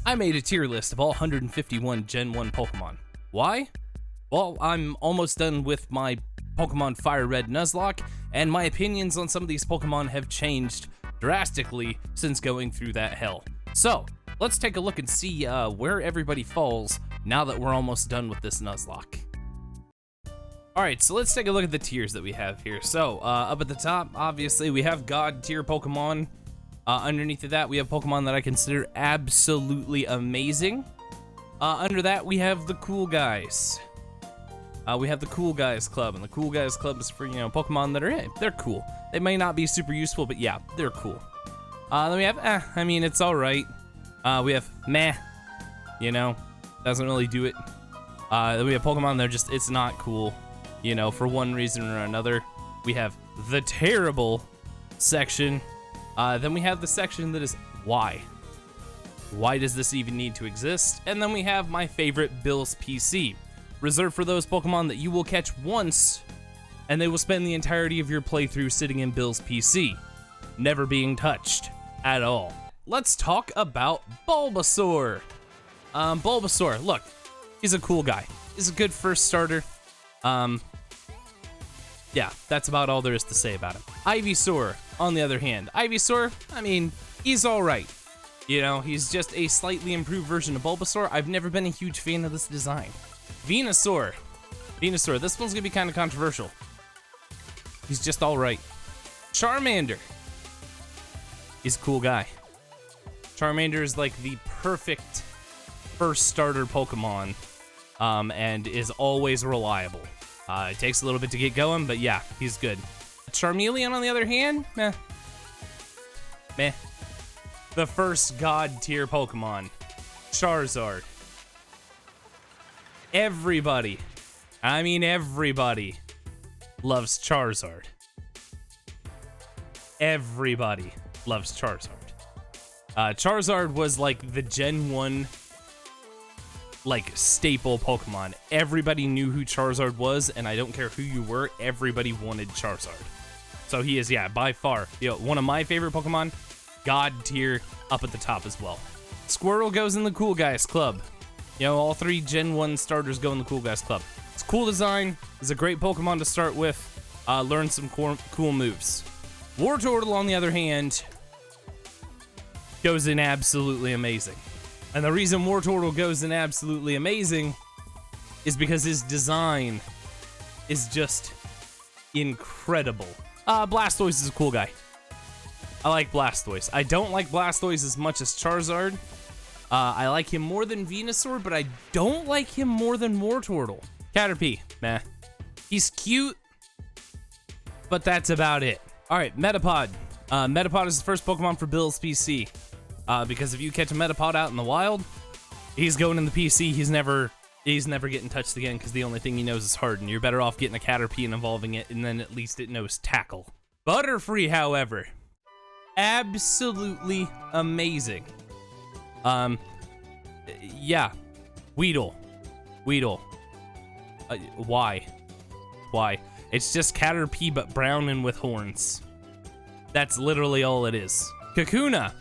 I made a tier list of all 151 Gen 1 Pokemon. Why? Well, I'm almost done with my Pokemon Firered Nuzlocke, and my opinions on some of these Pokemon have changed drastically since going through that hell. So, let's take a look and see where everybody falls now that we're almost done with this Nuzlocke. Alright, so let's take a look at the tiers that we have here. So, up at the top, obviously, we have God tier Pokemon. Underneath of that, we have Pokemon that I consider absolutely amazing. Under that, we have the cool guys. We have the Cool Guys Club, and the Cool Guys Club is for, Pokemon that are, they're cool. They may not be super useful, but yeah, they're cool. Then we have, I mean, it's alright. We have meh, doesn't really do it. Then we have Pokemon that are just, it's not cool, for one reason or another. We have the terrible section. Then we have the section that is why. Why does this even need to exist? And then we have my favorite Bill's PC. Reserved for those Pokemon that you will catch once, and they will spend the entirety of your playthrough sitting in Bill's PC, never being touched at all. Let's talk about Bulbasaur. Bulbasaur, look, he's a cool guy. He's a good first starter. Yeah, that's about all there is to say about him. Ivysaur, on the other hand. Ivysaur, I mean, he's alright. He's just a slightly improved version of Bulbasaur. I've never been a huge fan of this design. Venusaur, this one's gonna be kind of controversial. He's just alright. Charmander, he's a cool guy. Charmander is like the perfect first starter Pokemon, and is always reliable. It takes a little bit to get going, but yeah, he's good. Charmeleon, on the other hand, meh. The first God tier Pokemon, Charizard. Everybody loves Charizard. Everybody loves Charizard. Charizard was like the Gen 1 staple Pokemon. Everybody knew who Charizard was, and I don't care who you were, everybody wanted Charizard. So he is, yeah, by far, one of my favorite Pokemon. God tier, up at the top as well. Squirtle goes in the Cool Guys Club. All three Gen 1 starters go in the Cool Guys Club. It's a cool design. It's a great Pokemon to start with. Learn some cool moves. Wartortle, on the other hand, goes in absolutely amazing. And the reason Wartortle goes in absolutely amazing is because his design is just incredible. Blastoise is a cool guy. I like Blastoise. I don't like Blastoise as much as Charizard. I like him more than Venusaur, but I don't like him more than Wartortle. Caterpie, meh. He's cute, but that's about it. All right, Metapod. Metapod is the first Pokemon for Bill's PC. Because if you catch a Metapod out in the wild, he's going in the PC. He's never getting touched again because the only thing he knows is Harden. You're better off getting a Caterpie and evolving it, and then at least it knows Tackle. Butterfree, however, absolutely amazing. Yeah, Weedle. Why? It's just Caterpie but brown and with horns. That's literally all it is. Kakuna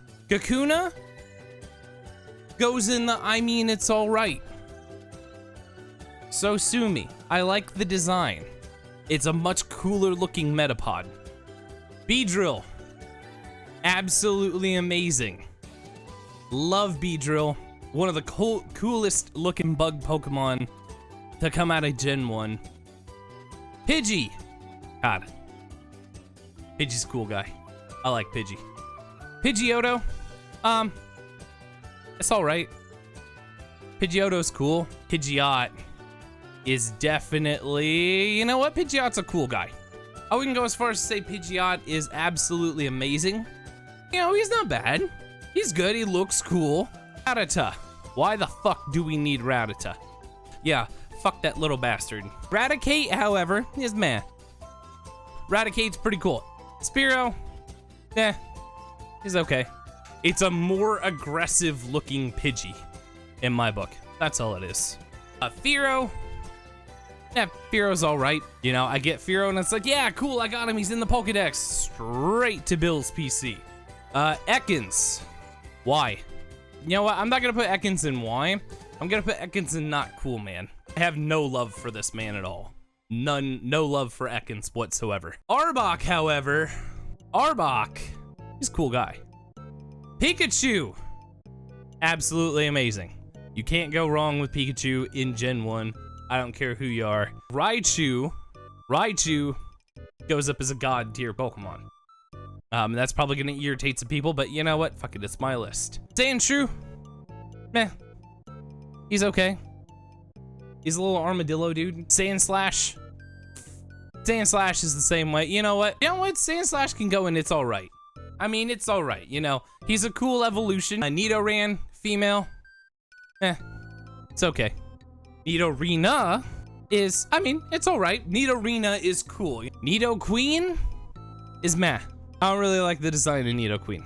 goes in the it's alright. So sue me. I like the design. It's a much cooler looking Metapod. Beedrill, absolutely amazing. Love Beedrill. One of the coolest looking bug Pokemon to come out of Gen 1. Pidgey. God. Pidgey's a cool guy. I like Pidgey. Pidgeotto. It's alright. Pidgeotto's cool. Pidgeot is definitely... You know what? Pidgeot's a cool guy. I wouldn't go as far as to say Pidgeot is absolutely amazing. He's not bad. He's good. He looks cool. Rattata. Why the fuck do we need Rattata? Yeah, fuck that little bastard. Raticate, however, is meh. Raticate's pretty cool. Spearow, he's okay. It's a more aggressive looking Pidgey in my book. That's all it is. Fearow, Fearow's alright. I get Fearow and it's like, yeah, cool, I got him. He's in the Pokedex. Straight to Bill's PC. Ekans. Why? You know what? I'm not gonna put Ekans in Y. I'm gonna put Ekans in not cool, man. I have no love for this man at all. No love for Ekans whatsoever. Arbok, however, he's a cool guy. Pikachu, absolutely amazing. You can't go wrong with Pikachu in Gen 1. I don't care who you are. Raichu goes up as a god tier Pokemon. That's probably gonna irritate some people, but you know what? Fuck it, it's my list. Sandshrew, meh. He's okay. He's a little armadillo dude. Sandslash is the same way. You know what? Sandslash can go and it's all right. I mean, it's all right. You know, he's a cool evolution. A Nidoran female, it's okay. Nidorina is, I mean, it's all right. Nidorina is cool. Nidoqueen is meh. I don't really like the design of Nidoqueen.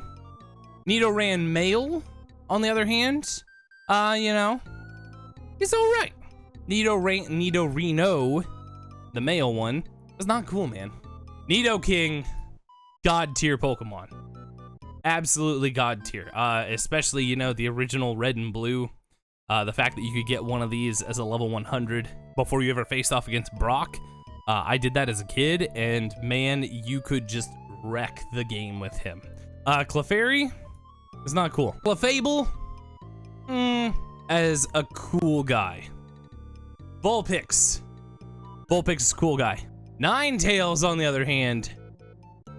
Nidoran male, on the other hand, you know, he's all right. Nidorino, the male one, is not cool, man. Nidoking, god tier Pokemon. Absolutely god tier. Especially, you know, the original red and blue. The fact that you could get one of these as a level 100 before you ever faced off against Brock. I did that as a kid, and man, you could just wreck the game with him. Clefairy is not cool. Clefable, as a cool guy. Vulpix is a cool guy. Ninetales, on the other hand,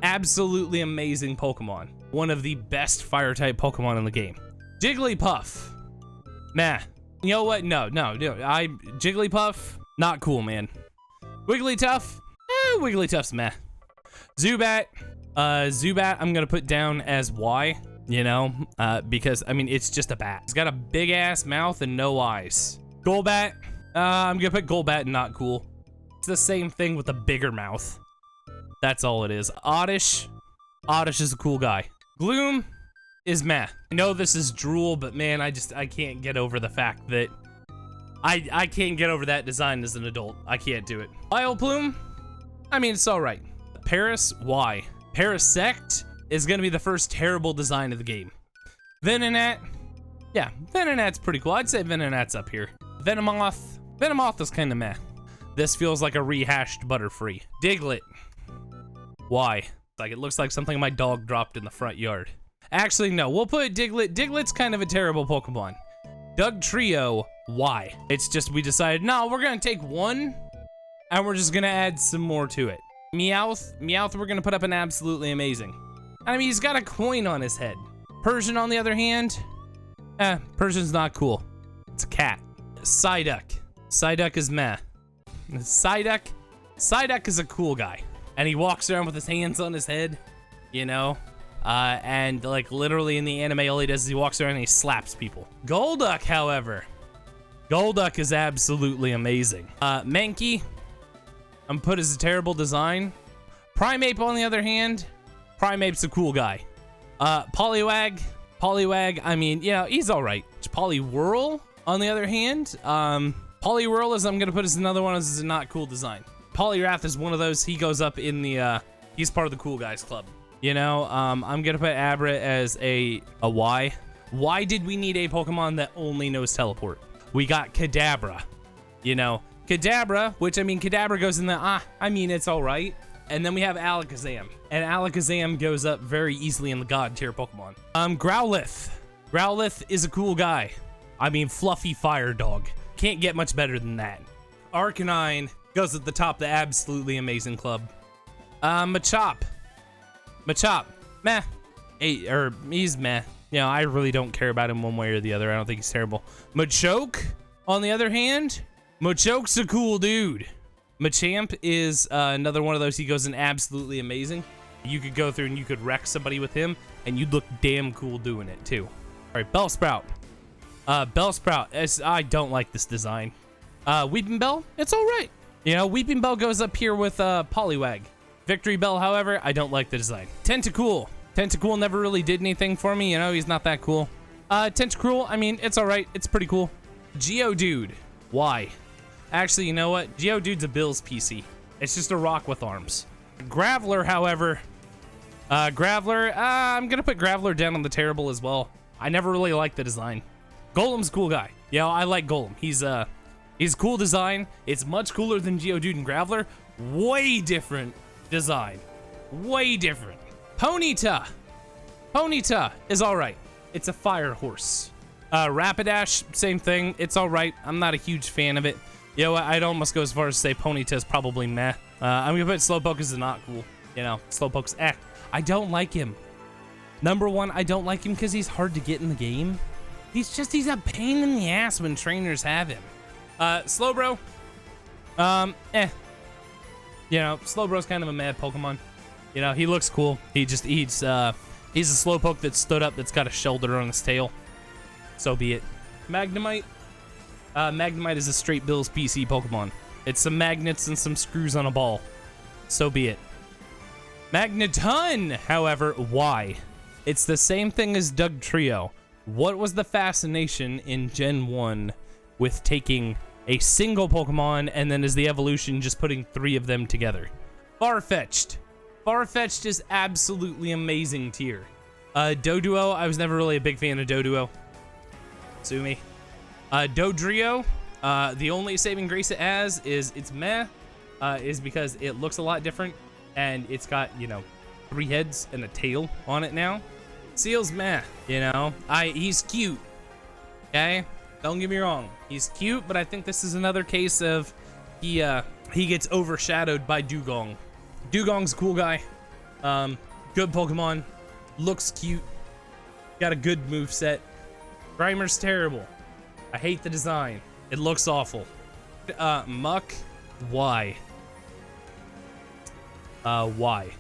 absolutely amazing Pokemon. One of the best fire type Pokemon in the game. Jigglypuff, meh. You know what? No. Jigglypuff, not cool, man. Wigglytuff, Wigglytuff's meh. Zubat, I'm gonna put down as Y, you know, because I mean, it's just a bat. It's got a big ass mouth and no eyes. Golbat, I'm gonna put Golbat in not cool. It's the same thing with a bigger mouth. That's all it is. Oddish is a cool guy. Gloom is meh. I know this is drool, but man, I can't get over the fact that I can't get over that design as an adult. I can't do it. Vileplume, I mean, it's all right. Paris, why? Parasect is gonna be the first terrible design of the game. Venonat, yeah, Venonat's pretty cool. I'd say Venonat's up here. Venomoth is kind of meh. This feels like a rehashed Butterfree. Diglett, why? Like, it looks like something my dog dropped in the front yard. Actually, no, we'll put Diglett. Diglett's kind of a terrible Pokemon. Dugtrio, why? It's just we decided, no, we're gonna take one and we're just gonna add some more to it. Meowth, we're gonna put up an absolutely amazing. I mean, he's got a coin on his head. Persian, on the other hand, Persian's not cool. It's a cat. Psyduck is meh. Psyduck is a cool guy. And he walks around with his hands on his head, you know? And like literally in the anime, all he does is he walks around and he slaps people. Golduck, however, Golduck is absolutely amazing. Mankey, I'm put as a terrible design. Primeape, on the other hand, Primeape's a cool guy. Poliwag, I mean, yeah, he's all right. Poliwhirl, on the other hand, Poliwhirl is, I'm gonna put as another one as a not cool design. Poliwrath is one of those, he goes up in the, he's part of the cool guys club. You know, I'm gonna put Abra as a Y. Why did we need a Pokemon that only knows teleport? We got Kadabra, you know. Kadabra, which I mean, Kadabra goes in the, I mean, it's all right. And then we have Alakazam, and Alakazam goes up very easily in the god tier Pokemon. Growlithe is a cool guy. I mean, fluffy fire dog. Can't get much better than that. Arcanine goes at the top of the absolutely amazing club. Machop, meh. He's meh. You know, I really don't care about him one way or the other. I don't think he's terrible. Machoke, on the other hand, Machoke's a cool dude. Machamp is another one of those. He goes in absolutely amazing. You could go through and you could wreck somebody with him, and you'd look damn cool doing it too. All right, Bellsprout. Bellsprout, I don't like this design. Weeping Bell, it's all right. You know, Weeping Bell goes up here with Poliwag. Victory Bell, however, I don't like the design. Tentacool never really did anything for me. You know, he's not that cool. Tentacruel, I mean, it's all right. It's pretty cool. Geodude, why? Actually, you know what? Geodude's a Bill's PC. It's just a rock with arms. Graveler, however, I'm gonna put Graveler down on the terrible as well. I never really liked the design. Golem's a cool guy. Yeah, I like Golem. He's a cool design. It's much cooler than Geodude and Graveler. Way different design. Way different. Ponyta. Ponyta is all right. It's a fire horse. Rapidash, same thing. It's all right. I'm not a huge fan of it. You know what? I'd almost go as far as to say Ponyta is probably meh. I'm gonna put Slowpoke as not cool. You know, Slowpoke's eh. I don't like him. Number one, I don't like him because he's hard to get in the game. He's a pain in the ass when trainers have him. Slowbro, eh. You know, Slowbro's kind of a mad Pokemon. You know, he looks cool. He's a Slowpoke that stood up that's got a shoulder on his tail. So be it. Magnemite. Magnemite is a straight Bill's PC Pokemon. It's some magnets and some screws on a ball. So be it. Magneton, however, why? It's the same thing as Dugtrio. What was the fascination in Gen 1 with taking a single Pokemon and then as the evolution just putting 3 of them together? Farfetch'd. Farfetch'd is absolutely amazing tier. Doduo, I was never really a big fan of Doduo. Sue me. Dodrio, the only saving grace it has is it's meh, is because it looks a lot different and it's got, you know, 3 heads and a tail on it now. Seal's meh, you know. He's cute, okay? Don't get me wrong. He's cute, but I think this is another case of he gets overshadowed by Dugong. Dugong's a cool guy. Good Pokemon. Looks cute. Got a good moveset. Grimer's terrible. I hate the design. It looks awful. Muck, why? Why?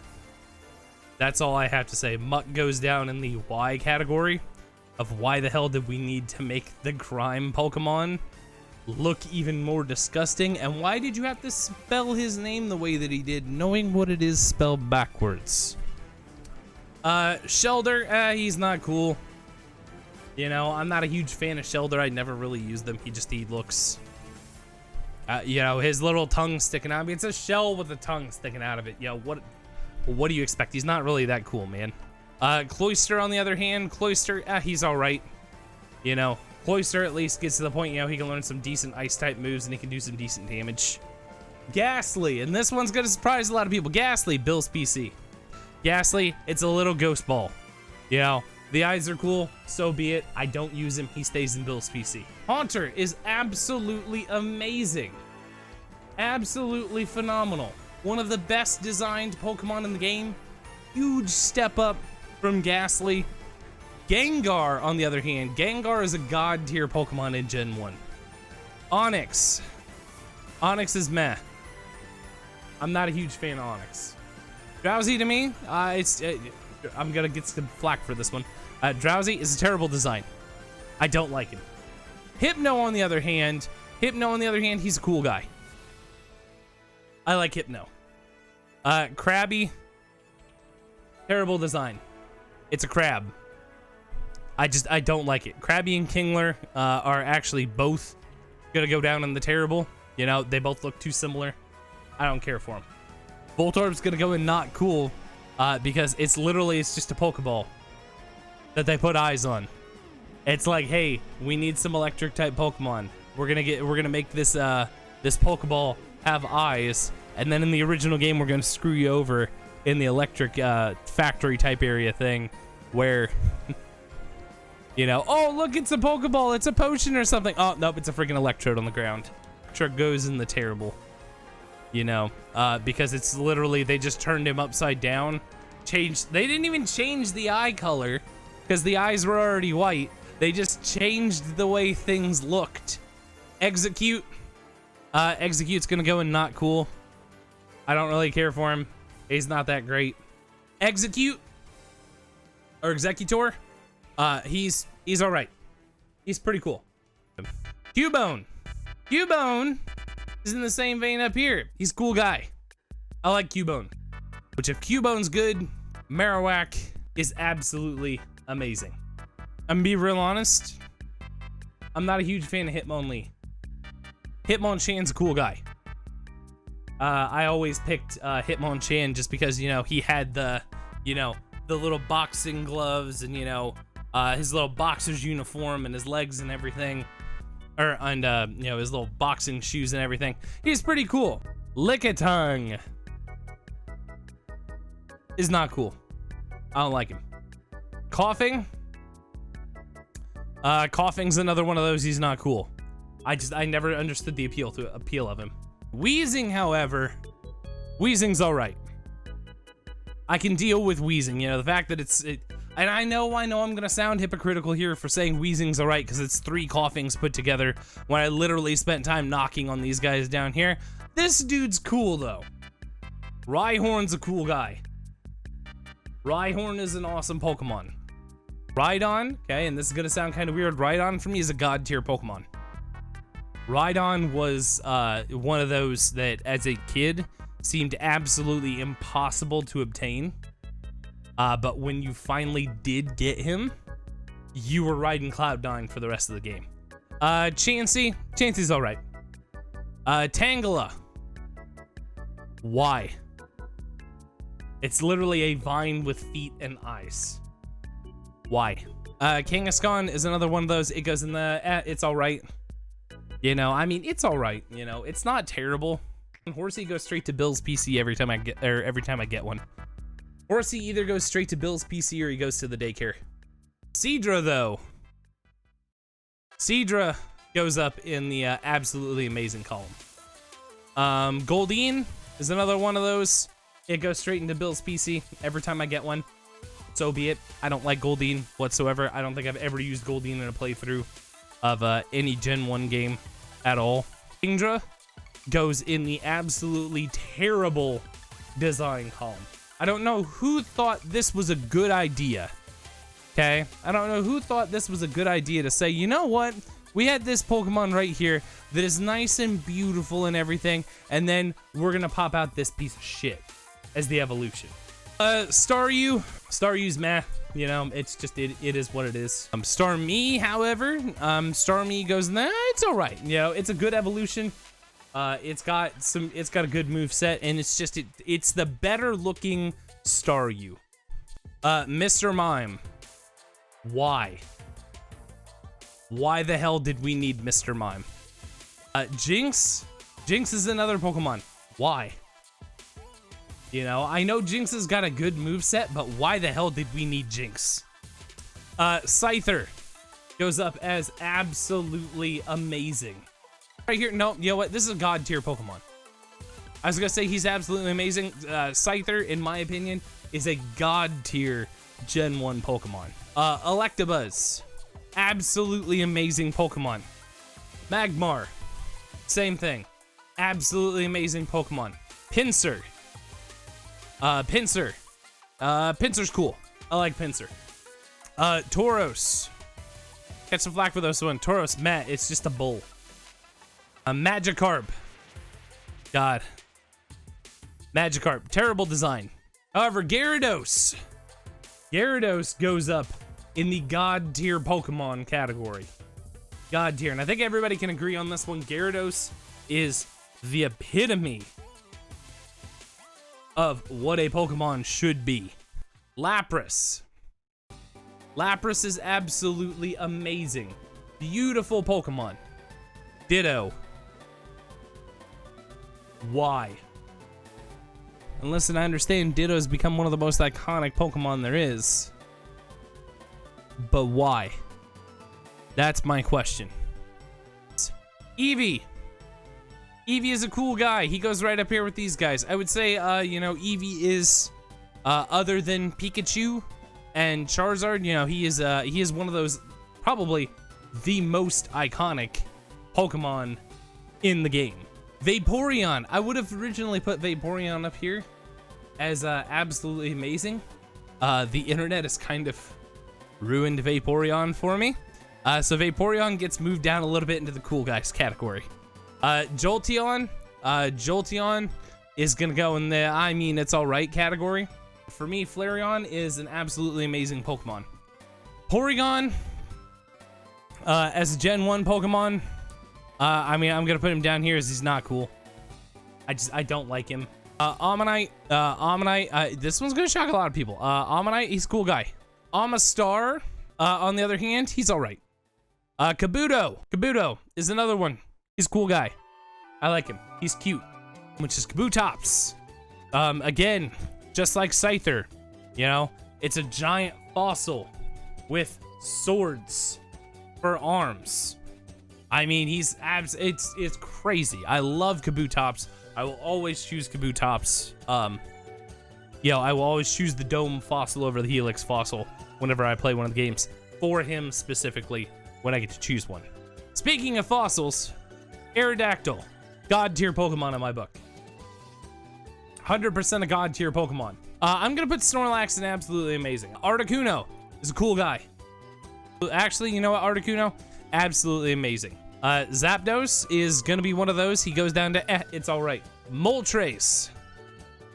That's all I have to say. Muck goes down in the why category of why the hell did we need to make the grime Pokemon look even more disgusting, and why did you have to spell his name the way that he did, knowing what it is spelled backwards? Shelder, he's not cool. You know, I'm not a huge fan of Shelder. I never really used them. He looks, you know, his little tongue sticking out. I mean, it's a shell with a tongue sticking out of it. You know, what do you expect? He's not really that cool, man. Cloyster, on the other hand, Cloyster, he's all right. You know, Cloyster at least gets to the point, you know, he can learn some decent ice-type moves and he can do some decent damage. Ghastly, and this one's gonna surprise a lot of people. Ghastly, Bill's PC. Ghastly, it's a little ghost ball. You know, the eyes are cool, so be it. I don't use him, he stays in Bill's PC. Haunter is absolutely amazing. Absolutely phenomenal. One of the best designed Pokemon in the game. Huge step up from Ghastly. Gengar, on the other hand, Gengar is a god tier Pokemon in Gen 1. Onix. Onix is meh. I'm not a huge fan of Onix. Drowsy to me, I'm gonna get some flack for this one. Drowsy is a terrible design. I don't like him. Hypno, on the other hand, he's a cool guy. I like Hypno. Krabby, terrible design. It's a crab. I don't like it. Krabby and Kingler are actually both gonna go down in the terrible. You know, they both look too similar. I don't care for them. Voltorb's gonna go in not cool because it's just a Pokeball that they put eyes on. It's like, hey, we need some electric type Pokemon. We're gonna make this this Pokeball have eyes, and then in the original game we're gonna screw you over in the electric factory type area thing where you know, oh look, it's a Pokeball, it's a potion or something. Oh nope, it's a freaking Electrode on the ground. Electrode goes in the terrible. You know, because it's literally, they just turned him upside down. They didn't even change the eye color because the eyes were already white. They just changed the way things looked. Execute. Execute's gonna go in not cool. I don't really care for him. He's not that great. Execute or Executor. He's all right. He's pretty cool. Cubone. Cubone is in the same vein up here. He's a cool guy. I like Cubone. Which if Cubone's good, Marowak is absolutely amazing. I'm gonna be real honest. I'm not a huge fan of Hitmonlee. Hitmonchan's a cool guy. I always picked Hitmonchan just because, you know, he had the, you know, the little boxing gloves and, you know, his little boxer's uniform and his legs and everything, you know, his little boxing shoes and everything. He's pretty cool. Lickitung is not cool. I don't like him. Coughing. Coughing's another one of those. He's not cool. I never understood the appeal of him. Wheezing, however, Wheezing's all right. I can deal with Wheezing. You know, the fact that and I know I'm gonna sound hypocritical here for saying Wheezing's all right because it's 3 coughings put together when I literally spent time knocking on these guys down here. This dude's cool though. Rhyhorn's a cool guy. Rhyhorn is an awesome Pokemon. Rhydon, okay, and this is gonna sound kind of weird. Rhydon for me is a god tier Pokemon. Rhydon was one of those that as a kid seemed absolutely impossible to obtain. But when you finally did get him, you were riding Cloud9 for the rest of the game. Chansey's all right. Tangela. Why? It's literally a vine with feet and eyes. Why? Kangaskhan is another one of those. It goes in the, it's all right. You know, I mean, it's all right. You know, it's not terrible. Horsey goes straight to Bill's PC every time I get one. Horsey either goes straight to Bill's PC or he goes to the daycare. Seadra, though. Seadra goes up in the absolutely amazing column. Goldeen is another one of those. It goes straight into Bill's PC every time I get one. So be it. I don't like Goldeen whatsoever. I don't think I've ever used Goldeen in a playthrough of any Gen 1 game at all. Kingdra goes in the absolutely terrible design column. I don't know who thought this was a good idea. Okay? I don't know who thought this was a good idea to say, you know what? We had this Pokemon right here that is nice and beautiful and everything, and then we're gonna pop out this piece of shit as the evolution. Staryu's meh. You know, it's just, it is what it is. Starmie, however, Starmie goes, nah, it's all right. You know, it's a good evolution. It's got a good move set, and it's just, it's the better looking Staryu. Mr. Mime. Why? Why the hell did we need Mr. Mime? Jinx. Jinx is another Pokemon. Why? You know, I know Jinx has got a good move set, but why the hell did we need Jinx? Scyther goes up as absolutely amazing. Right here, no, you know what? This is a god tier Pokemon. I was gonna say he's absolutely amazing. Scyther, in my opinion, is a god tier Gen 1 Pokemon. Electabuzz, absolutely amazing Pokemon. Magmar, same thing, absolutely amazing Pokemon. Pinsir. Pinsir's cool. I like Pinsir. Tauros. Catch some flack for this one. Tauros, Matt, it's just a bull. Magikarp. God. Magikarp, terrible design. However, Gyarados. Gyarados goes up in the god tier Pokemon category. God tier, and I think everybody can agree on this one. Gyarados is the epitome of what a Pokemon should be. Lapras. Lapras is absolutely amazing. Beautiful Pokemon. Ditto. Why? And listen, I understand Ditto's become one of the most iconic Pokemon there is. But why? That's my question. Eevee. Eevee is a cool guy. He goes right up here with these guys. I would say, you know, Eevee is, other than Pikachu and Charizard, you know, he is one of those, probably the most iconic Pokemon in the game. Vaporeon. I would have originally put Vaporeon up here as absolutely amazing. The internet has kind of ruined Vaporeon for me. So Vaporeon gets moved down a little bit into the cool guys category. Jolteon. Jolteon is gonna go in the, I mean, it's all right category. For me, Flareon is an absolutely amazing Pokemon. Porygon, as a Gen 1 Pokemon, I mean, I'm gonna put him down here as he's not cool. I don't like him. Ammonite, this one's gonna shock a lot of people. Ammonite, he's a cool guy. Amistar, On the other hand, he's all right. Kabuto. Kabuto is another one. He's a cool guy. I like him. He's cute. Which is Kabutops. Again, just like Scyther, you know, it's a giant fossil with swords for arms. I mean, it's crazy. I love Kabutops. I will always choose Kabutops. I will always choose the dome fossil over the helix fossil whenever I play one of the games for him specifically when I get to choose one. Speaking of fossils, Aerodactyl, god tier Pokemon in my book. 100% a god tier Pokemon. I'm gonna put Snorlax in absolutely amazing. Articuno is a cool guy. Actually, you know what, Articuno? Absolutely amazing. Zapdos is gonna be one of those. He goes down to it's all right. Moltres.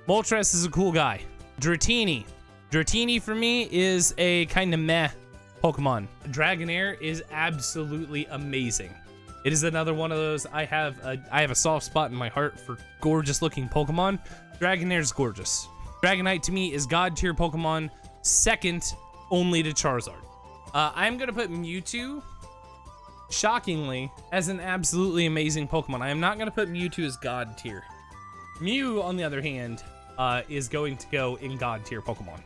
Moltres is a cool guy. Dratini. Dratini for me is a kind of meh Pokemon. Dragonair is absolutely amazing. It is another one of those. I have a soft spot in my heart for gorgeous looking Pokemon. Dragonair is gorgeous. Dragonite to me is god tier Pokemon, second only to Charizard. I'm gonna put Mewtwo, shockingly, as an absolutely amazing Pokemon. I am not gonna put Mewtwo as god tier. Mew, on the other hand, is going to go in god tier Pokemon.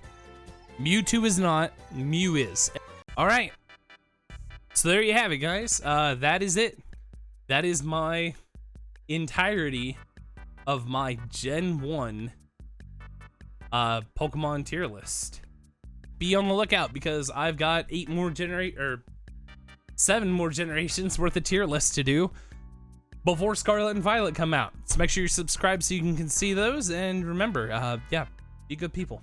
Mewtwo is not, Mew is. All right, so there you have it, guys. That is it. That is my entirety of my Gen 1 Pokemon tier list. Be on the lookout because I've got 7 more generations worth of tier lists to do before Scarlet and Violet come out. So make sure you're subscribed so you can see those. And remember, yeah, be good people.